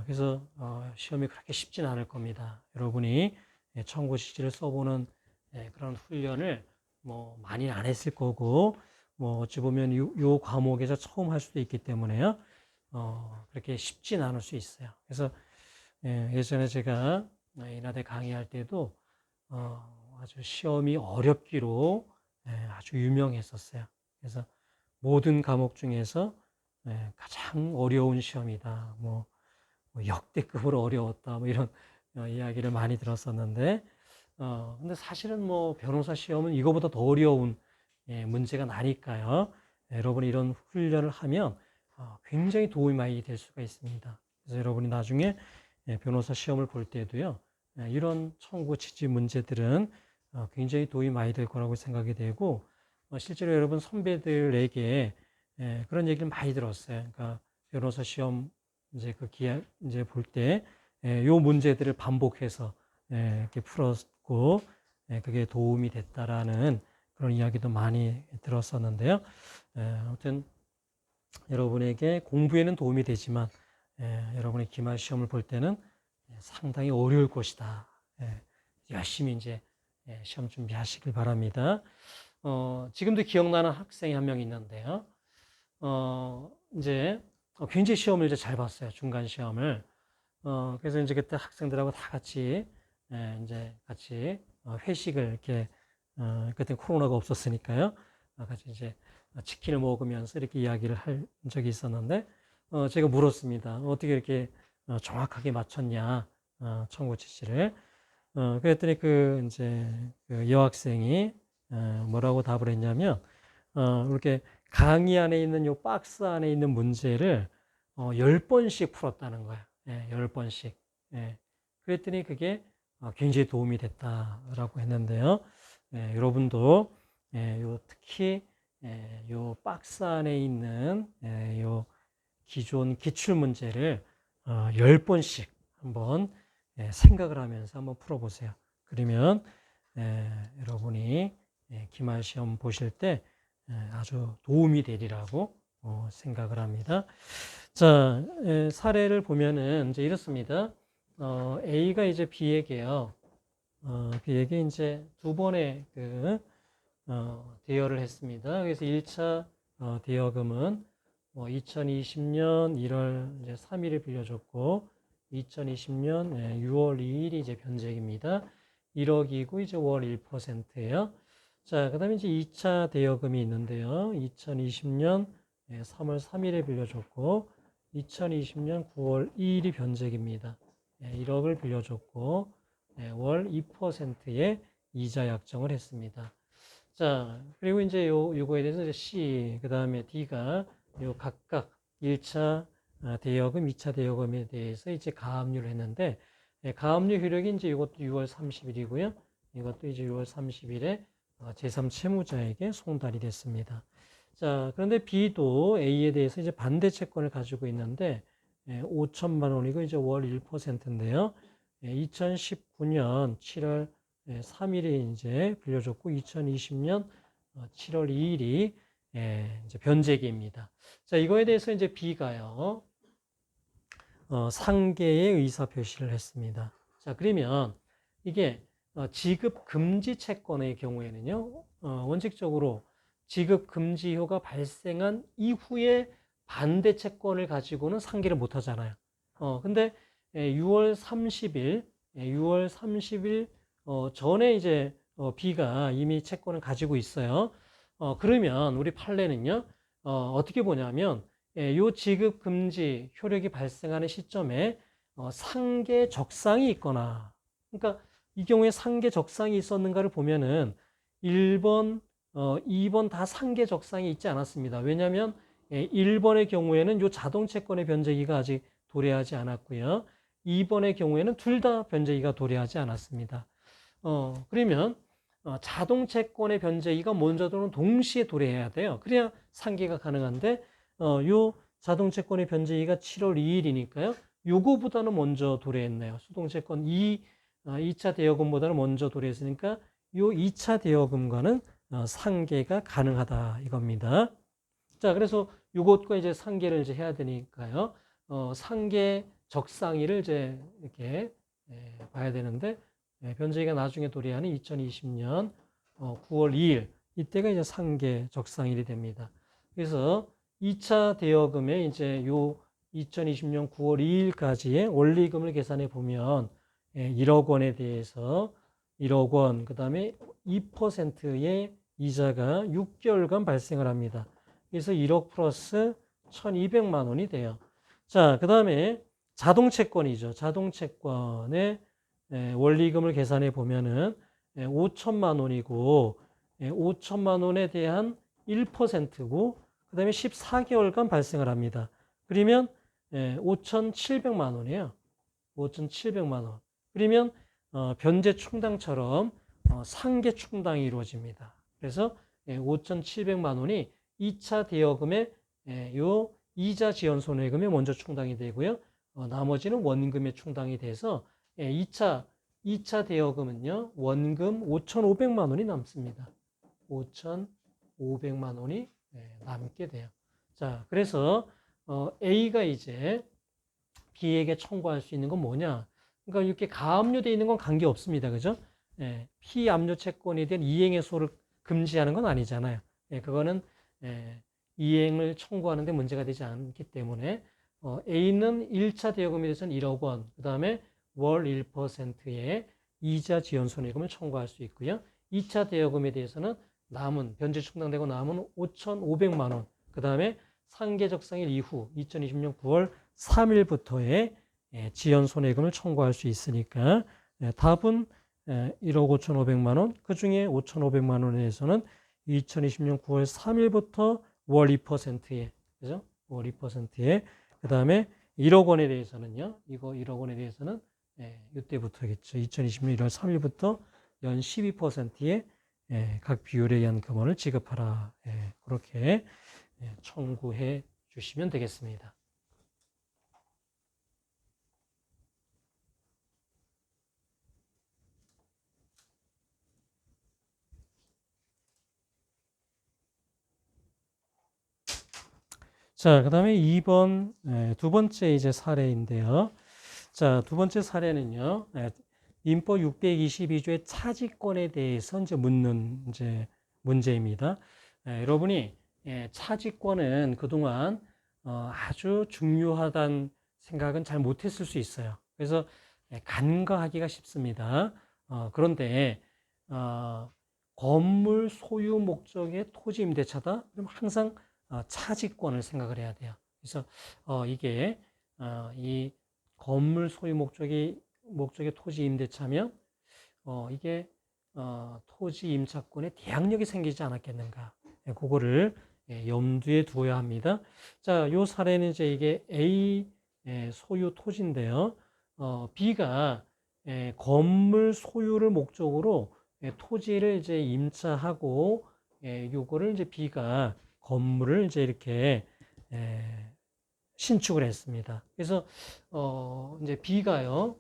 그래서 시험이 그렇게 쉽진 않을 겁니다. 여러분이 청구 시지를 써보는 그런 훈련을 뭐 많이 안 했을 거고, 뭐 어찌 보면 요 과목에서 처음 할 수도 있기 때문에요. 그렇게 쉽진 않을 수 있어요. 그래서 예전에 제가 인하대 강의할 때도 아주 시험이 어렵기로 아주 유명했었어요. 그래서 모든 과목 중에서 가장 어려운 시험이다. 뭐 역대급으로 어려웠다. 뭐 이런 이야기를 많이 들었었는데, 근데 사실은 뭐 변호사 시험은 이거보다 더 어려운 문제가 나니까요. 여러분이 이런 훈련을 하면 굉장히 도움이 많이 될 수가 있습니다. 그래서 여러분이 나중에 변호사 시험을 볼 때도요, 이런 청구 취지 문제들은 굉장히 도움이 많이 될 거라고 생각이 되고, 실제로 여러분 선배들에게 그런 얘기를 많이 들었어요. 그러니까 변호사 시험 이제 그 기한 이제 볼 때 요 문제들을 반복해서 이렇게 풀었고, 그게 도움이 됐다라는 그런 이야기도 많이 들었었는데요. 아무튼 여러분에게 공부에는 도움이 되지만 여러분의 기말 시험을 볼 때는 상당히 어려울 것이다. 열심히 이제 시험 준비하시길 바랍니다. 지금도 기억나는 학생이 한 명 있는데요. 이제 굉장히 시험을 이제 잘 봤어요. 중간 시험을. 그래서 이제 그때 학생들하고 다 같이 이제 같이 회식을 이렇게 그때 코로나가 없었으니까요. 같이 이제 치킨을 먹으면서 이렇게 이야기를 할 적이 있었는데, 제가 물었습니다. 어떻게 이렇게 정확하게 맞췄냐, 청구 취지를. 그랬더니 이제 그 여학생이 뭐라고 답을 했냐면, 이렇게 강의 안에 있는 요 박스 안에 있는 문제를 10번씩 풀었다는 거예요. 10번씩. 그랬더니 그게 굉장히 도움이 됐다라고 했는데요. 여러분도 특히 요 박스 안에 있는 요 기존 기출 문제를 10번씩 한번 생각을 하면서 한번 풀어보세요. 그러면 여러분이 기말 시험 보실 때 아주 도움이 되리라고 생각을 합니다. 자, 사례를 보면은 이제 이렇습니다. A가 이제 B에게요. B에게 이제 두 번의 대여를 했습니다. 그래서 1차 대여금은 2020년 1월 이제 3일에 빌려줬고, 2020년 6월 2일이 이제 변제액입니다. 1억이고 이제 월 1%예요. 자, 그 다음에 이제 2차 대여금이 있는데요. 2020년 3월 3일에 빌려줬고, 2020년 9월 2일이 변제액입니다. 1억을 빌려줬고, 월 2%의 이자 약정을 했습니다. 자, 그리고 이제 요거에 대해서 이제 C, 그 다음에 D가 요 각각 1차 대여금, 2차 대여금에 대해서 이제 가압류를 했는데, 가압류 효력이 이제 이것도 6월 30일이고요. 이것도 이제 6월 30일에 제3채무자에게 송달이 됐습니다. 자, 그런데 B도 A에 대해서 이제 반대 채권을 가지고 있는데, 5천만 원이고 이제 월 1%인데요. 2019년 7월 3일에 이제 빌려줬고, 2020년 7월 2일이 이제 변제기입니다. 자, 이거에 대해서 이제 B가요, 상계의 의사 표시를 했습니다. 자, 그러면 이게 지급 금지 채권의 경우에는요, 원칙적으로 지급 금지효가 발생한 이후에 반대 채권을 가지고는 상계를 못 하잖아요. 근데 6월 30일 전에 이제 B가 이미 채권을 가지고 있어요. 그러면 우리 판례는요, 어떻게 보냐면, 요 지급 금지 효력이 발생하는 시점에 상계 적상이 있거나, 그러니까 이 경우에 상계 적상이 있었는가를 보면은 1번, 2번 다 상계 적상이 있지 않았습니다. 왜냐하면 1번의 경우에는 요 자동 채권의 변제기가 아직 도래하지 않았고요. 2번의 경우에는 둘 다 변제기가 도래하지 않았습니다. 그러면 자동 채권의 변제기가 먼저 들어오는 동시에 도래해야 돼요. 그래야 상계가 가능한데 요 자동 채권의 변제기가 7월 2일이니까요. 요거보다는 먼저 도래했네요. 수동 채권 2차 대여금보다는 먼저 도래했으니까 요 2차 대여금과는 상계가 가능하다 이겁니다. 자, 그래서 요것과 이제 상계를 이제 해야 되니까요. 상계 적상일을 이제 이렇게 봐야 되는데, 변제기가 나중에 도래하는 2020년 9월 2일 이때가 이제 상계 적상일이 됩니다. 그래서 2차 대여금에 이제 요 2020년 9월 2일까지의 원리금을 계산해 보면 1억 원에 대해서 1억 원, 그 다음에 2%의 이자가 6개월간 발생을 합니다. 그래서 1억 플러스 1200만 원이 돼요. 자, 그 다음에 자동채권이죠. 자동채권의 원리금을 계산해 보면은 5천만 원이고 5천만 원에 대한 1%고 그 다음에 14개월간 발생을 합니다. 그러면 5,700만 원이에요. 5,700만 원. 그러면 변제 충당처럼 상계 충당이 이루어집니다. 그래서 5,700만 원이 2차 대여금의 요 이자 지연 손해금에 먼저 충당이 되고요. 나머지는 원금에 충당이 돼서 2차 대여금은요. 원금 5,500만 원이 남습니다. 5,500만 원이 남게 돼요. 자, 그래서 A가 이제 B에게 청구할 수 있는 건 뭐냐? 그러니까 이렇게 가압류되어 있는 건 관계 없습니다. 그죠? 피압류 채권에 대한 이행의 소를 금지하는 건 아니잖아요. 그거는 이행을 청구하는데 문제가 되지 않기 때문에 A는 1차 대여금에 대해서는 1억 원, 그 다음에 월 1%의 이자 지연 손해금을 청구할 수 있고요. 2차 대여금에 대해서는 남은 변제 충당되고 남은 5,500만 원, 그 다음에 상계 적상일 이후 2020년 9월 3일부터의 지연 손해금을 청구할 수 있으니까 답은 1억 5,500만 원, 그 중에 5,500만 원에 대해서는 2020년 9월 3일부터 월 2%에, 그죠? 월 2%에, 그 다음에 1억 원에 대해서는요, 이거 1억 원에 대해서는 이때부터겠죠. 2020년 1월 3일부터 연 12%의 각 비율에 의한 금원을 지급하라. 그렇게 청구해 주시면 되겠습니다. 자, 그 다음에 2번, 두 번째 이제 사례인데요. 자, 두 번째 사례는요, 민법 622조의 차지권에 대해서 이제 묻는 이제 문제입니다. 여러분이 차지권은 그동안 아주 중요하다는 생각은 잘 못했을 수 있어요. 그래서 간과하기가 쉽습니다. 그런데 건물 소유 목적의 토지 임대차다? 그럼 항상 차지권을 생각을 해야 돼요. 그래서 이게 이 건물 소유 목적의 토지 임대차면 이게 토지 임차권에 대항력이 생기지 않았겠는가? 그거를 염두에 두어야 합니다. 자, 요 사례는 이제 이게 A 소유 토지인데요. B가 건물 소유를 목적으로 토지를 이제 임차하고 요거를 이제 B가 건물을 이제 이렇게 신축을 했습니다. 그래서 이제 B가요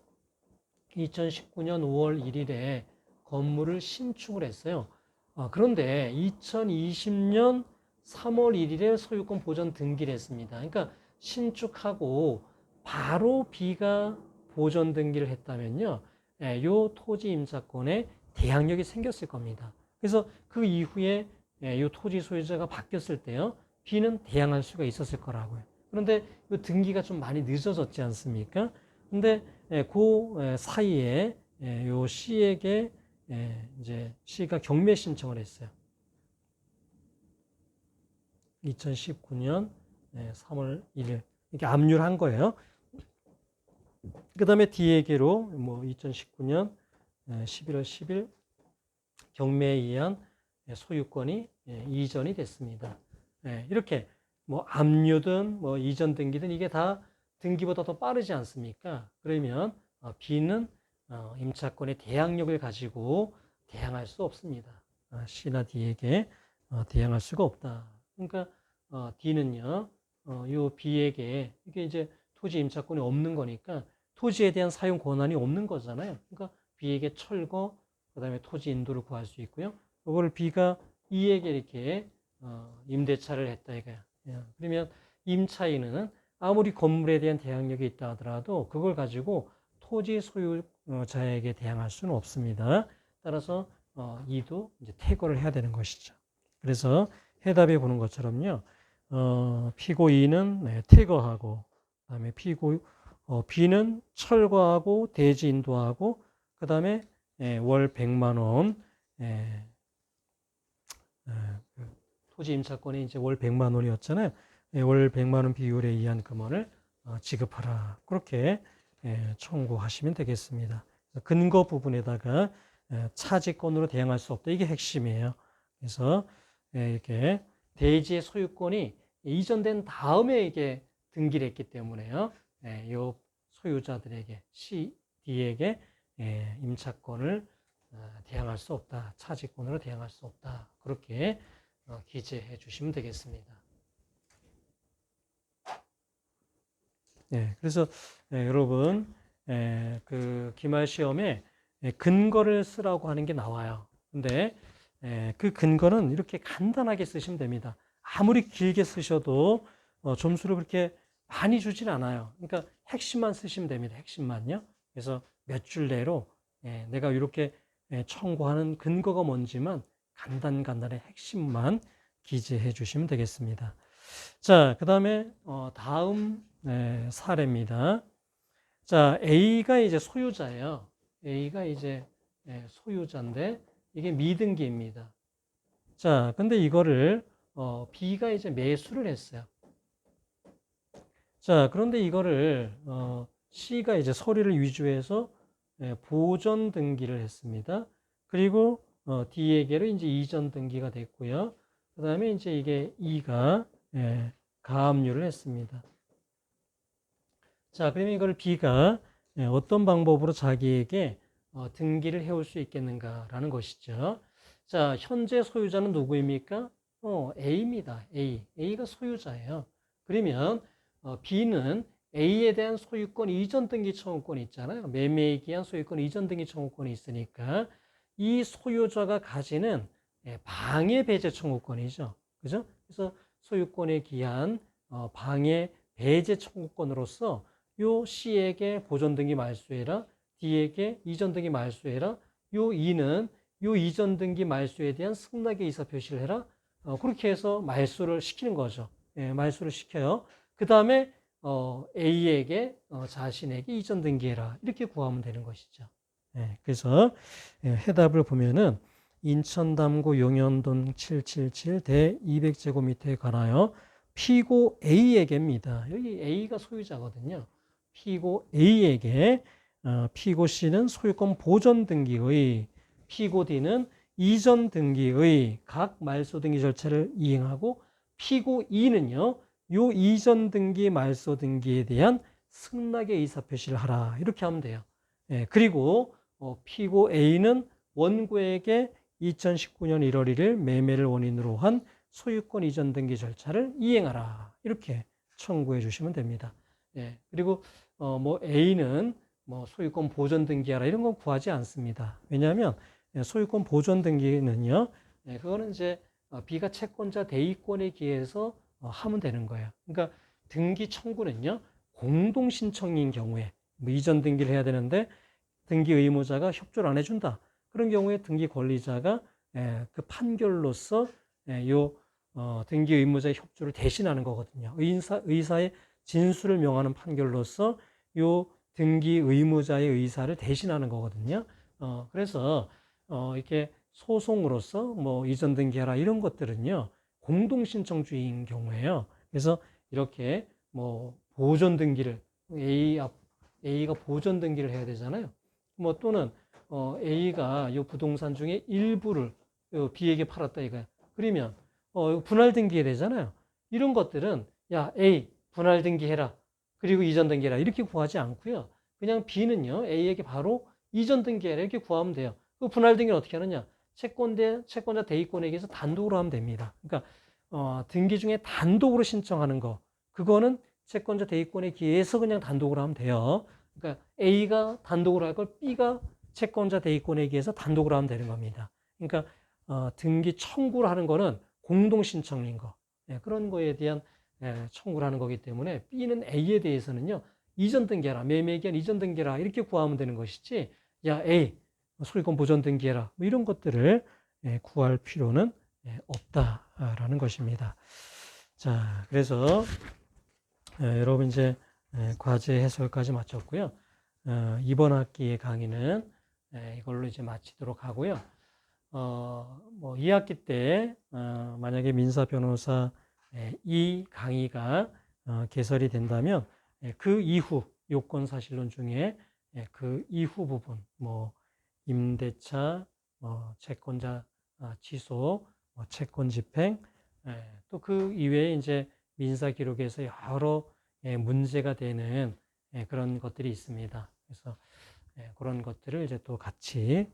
2019년 5월 1일에 건물을 신축을 했어요. 그런데 2020년 3월 1일에 소유권 보전 등기를 했습니다. 그러니까 신축하고 바로 B가 보전 등기를 했다면요, 요 토지 임차권에 대항력이 생겼을 겁니다. 그래서 그 이후에 이 토지 소유자가 바뀌었을 때요, B는 대항할 수가 있었을 거라고요. 그런데 이 등기가 좀 많이 늦어졌지 않습니까? 근데 그 사이에 요 C에게 이제 C가 경매 신청을 했어요. 2019년 3월 1일 이렇게 압류를 한 거예요. 그 다음에 D에게로 뭐 2019년 11월 10일 경매에 의한 소유권이 이전이 됐습니다. 이렇게 뭐 압류든 뭐 이전 등기든 이게 다 등기보다 더 빠르지 않습니까? 그러면 B는 임차권의 대항력을 가지고 대항할 수 없습니다. C나 D에게 대항할 수가 없다. 그러니까 D는요, 요 B에게 이게 이제 토지 임차권이 없는 거니까 토지에 대한 사용 권한이 없는 거잖아요. 그러니까 B에게 철거, 그다음에 토지 인도를 구할 수 있고요. 이걸 B가 E에게 이렇게 임대차를 했다 이거야. 그러면 임차인은 아무리 건물에 대한 대항력이 있다 하더라도 그걸 가지고 토지 소유자에게 대항할 수는 없습니다. 따라서 E도 이제 퇴거를 해야 되는 것이죠. 그래서 해답에 보는 것처럼요. 피고 E는 퇴거하고, 그다음에 피고 B는 철거하고 대지 인도하고, 그다음에 월 100만 원 토지 임차권이 이제 월 100만 원이었잖아요. 월 100만 원 비율에 의한 금원을 지급하라. 그렇게 청구하시면 되겠습니다. 근거 부분에다가 차지권으로 대항할 수 없다. 이게 핵심이에요. 그래서 이렇게 대지의 소유권이 이전된 다음에 이게 등기를 했기 때문에요. 이 소유자들에게 C, D에게 임차권을 대항할 수 없다. 차지권으로 대항할 수 없다. 그렇게 기재해 주시면 되겠습니다. 그래서 여러분 그 기말 시험에 근거를 쓰라고 하는 게 나와요. 근데 그 근거는 이렇게 간단하게 쓰시면 됩니다. 아무리 길게 쓰셔도 점수를 그렇게 많이 주진 않아요. 그러니까 핵심만 쓰시면 됩니다. 핵심만요. 그래서 몇 줄 내로 내가 이렇게 청구하는 근거가 뭔지만 간단간단의 핵심만 기재해 주시면 되겠습니다. 자, 그 다음에 다음 사례입니다. 자, A가 이제 소유자예요. A가 이제 소유자인데 이게 미등기입니다. 자, 근데 이거를 B가 이제 매수를 했어요. 자, 그런데 이거를 C가 이제 서류를 위조해서 보전 등기를 했습니다. 그리고 D에게로 이제 이전 등기가 됐고요. 그 다음에 이제 이게 E가 가압류를 했습니다. 자, 그러면 이걸 B가 어떤 방법으로 자기에게 등기를 해올 수 있겠는가라는 것이죠. 자, 현재 소유자는 누구입니까? A입니다. A. A가 소유자예요. 그러면 B는 A에 대한 소유권 이전 등기 청구권이 있잖아요. 매매에 기한 소유권 이전 등기 청구권이 있으니까 이 소유자가 가지는 방해 배제 청구권이죠. 그죠? 그래서 소유권에 기한 방해 배제 청구권으로서 요 C에게 보전 등기 말소해라. D에게 이전 등기 말소해라. 요 E는 요 이전 등기 말소에 대한 승낙의 의사 표시를 해라. 그렇게 해서 말소를 시키는 거죠. 말소를 시켜요. 그 다음에 A에게 자신에게 이전 등기해라. 이렇게 구하면 되는 것이죠. 그래서 해답을 보면은 인천담구 용현동 777 대 200제곱미터에 관하여 피고 A에게입니다. 여기 A가 소유자거든요. 피고 A에게 피고 C는 소유권 보전 등기의, 피고 D는 이전 등기의 각 말소 등기 절차를 이행하고 피고 E는요, 요 이전 등기 말소 등기에 대한 승낙의 의사 표시를 하라. 이렇게 하면 돼요. 그리고 피고 A는 원고에게 2019년 1월 1일 매매를 원인으로 한 소유권 이전 등기 절차를 이행하라. 이렇게 청구해 주시면 됩니다. 그리고 뭐 A는 뭐 소유권 보전 등기하라 이런 건 구하지 않습니다. 왜냐하면 소유권 보전 등기는요, 그거는 이제 B가 채권자 대의권에 기해서 하면 되는 거예요. 그러니까 등기 청구는요, 공동 신청인 경우에 뭐 이전 등기를 해야 되는데 등기 의무자가 협조를 안 해준다. 그런 경우에 등기 권리자가 그 판결로서 요 등기 의무자의 협조를 대신하는 거거든요. 의사의 진술을 명하는 판결로서 요 등기 의무자의 의사를 대신하는 거거든요. 그래서 이렇게 소송으로서 뭐 이전 등기하라 이런 것들은요, 공동신청주의인 경우에요. 그래서 이렇게 뭐 보존 등기를 A가 보존 등기를 해야 되잖아요. 뭐 또는 A가 이 부동산 중에 일부를 B에게 팔았다 이거야. 그러면 분할 등기해야 되잖아요. 이런 것들은 야 A 분할 등기해라. 그리고 이전 등기해라. 이렇게 구하지 않고요. 그냥 B는요 A에게 바로 이전 등기해라 이렇게 구하면 돼요. 그 분할 등기는 어떻게 하느냐? 채권자 대위권에게서 단독으로 하면 됩니다. 그러니까 등기 중에 단독으로 신청하는 거 그거는 채권자 대위권에 기해서 그냥 단독으로 하면 돼요. 그러니까 A가 단독으로 할 걸 B가 채권자 대위권에 기해서 단독으로 하면 되는 겁니다. 그러니까 등기 청구를 하는 거는 공동 신청인 거 그런 거에 대한 청구를 하는 거기 때문에 B는 A에 대해서는요 이전 등기해라 매매기한 이전 등기해라 이렇게 구하면 되는 것이지 야 A 소유권 보존 등기해라 뭐 이런 것들을 구할 필요는 없다라는 것입니다. 자, 그래서 여러분 이제 과제 해설까지 마쳤고요. 이번 학기의 강의는 이걸로 이제 마치도록 하고요. 뭐 2학기 때 만약에 민사 변호사 이 강의가 개설이 된다면 그 이후 요건 사실론 중에 그 이후 부분 뭐 임대차, 채권자 취소, 채권 집행, 또 그 이외에 이제 민사 기록에서 여러 문제가 되는 그런 것들이 있습니다. 그래서 그런 것들을 이제 또 같이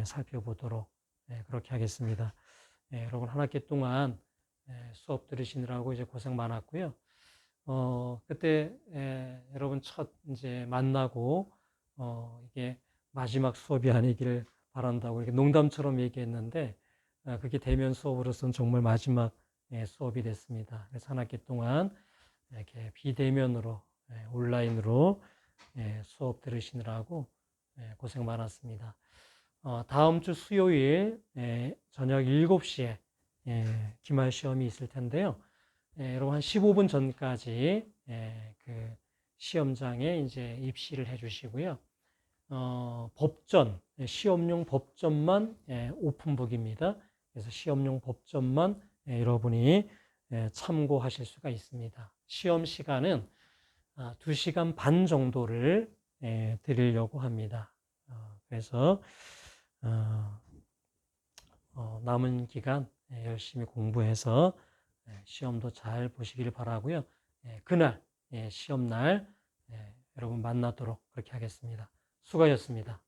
살펴보도록 그렇게 하겠습니다. 여러분 한 학기 동안 수업 들으시느라고 이제 고생 많았고요. 그때 여러분 첫 이제 만나고 이게 마지막 수업이 아니기를 바란다고 이렇게 농담처럼 얘기했는데 그게 대면 수업으로서는 정말 마지막 수업이 됐습니다. 그래서 한 학기 동안 이렇게 비대면으로 온라인으로 수업 들으시느라고 고생 많았습니다. 다음 주 수요일 저녁 7시에 기말 시험이 있을 텐데요. 여러분 한 15분 전까지 그 시험장에 이제 입시를 해주시고요. 법전 시험용 법전만 오픈북입니다. 그래서 시험용 법전만 여러분이 참고하실 수가 있습니다. 시험 시간은 2시간 반 정도를 드리려고 합니다. 그래서 남은 기간 열심히 공부해서 시험도 잘 보시길 바라고요. 그날 시험날 여러분 만나도록 그렇게 하겠습니다. 수고하셨습니다.